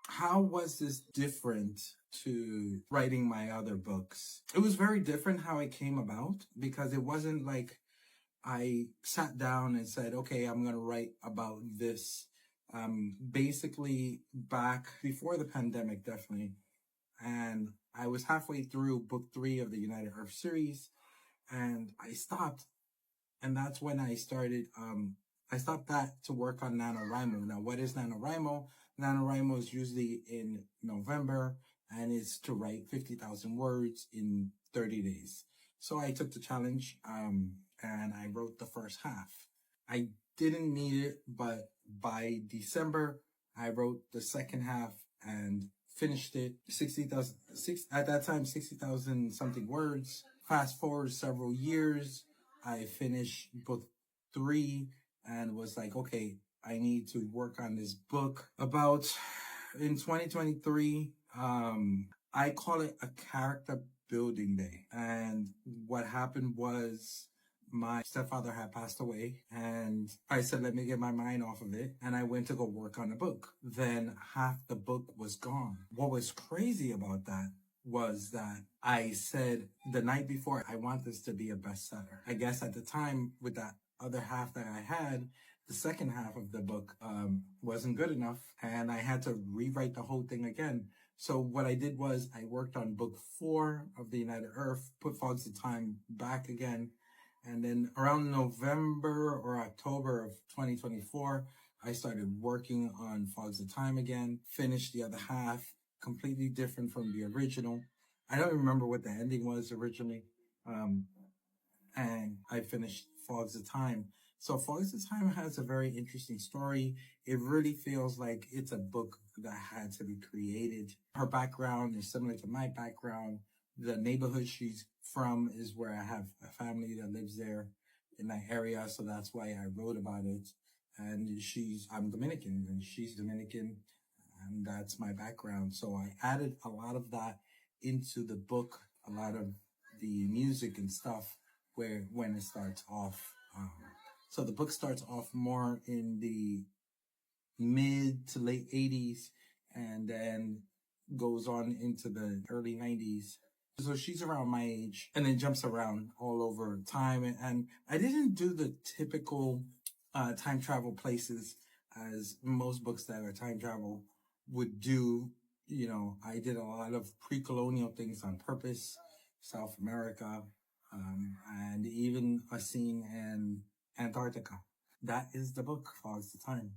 How was this different to writing my other books? It was very different how it came about because it wasn't like I sat down and said, okay, I'm going to write about this. Basically back before the pandemic, definitely. And I was halfway through book 3 of the United Earth series and I stopped. And that's when I stopped that to work on NaNoWriMo. Now, what is NaNoWriMo? NaNoWriMo is usually in November and it's to write 50,000 words in 30 days. So I took the challenge, and I wrote the first half. I didn't need it, but by December, I wrote the second half and finished it. 60,000, at that time, 60,000 something words. Fast forward several years, I finished book 3 and was like, okay, I need to work on this book. About in 2023, I call it a character building day. And what happened was my stepfather had passed away and I said, let me get my mind off of it. And I went to go work on the book. Then half the book was gone. What was crazy about that was that I said the night before, I want this to be a bestseller. I guess at the time with that other half that I had, the second half of the book wasn't good enough and I had to rewrite the whole thing again. So what I did was I worked on book 4 of the United Earth, put Fogs of Time back again. And then around November or October of 2024, I started working on Fogs of Time again, finished the other half, completely different from the original. I don't remember what the ending was originally. And I finished Fogs of Time. So Fogs of Time has a very interesting story. It really feels like it's a book that had to be created. Her background is similar to my background. The neighborhood she's from is where I have a family that lives there in that area. So that's why I wrote about it. And I'm Dominican and she's Dominican and that's my background. So I added a lot of that into the book, a lot of the music and stuff when it starts off. So the book starts off more in the mid to late 80s and then goes on into the early 90s. So she's around my age and then jumps around all over time. And I didn't do the typical time travel places as most books that are time travel would do. You know, I did a lot of pre-colonial things on purpose, South America, and even a scene in Antarctica. That is the book, Fogs of Time.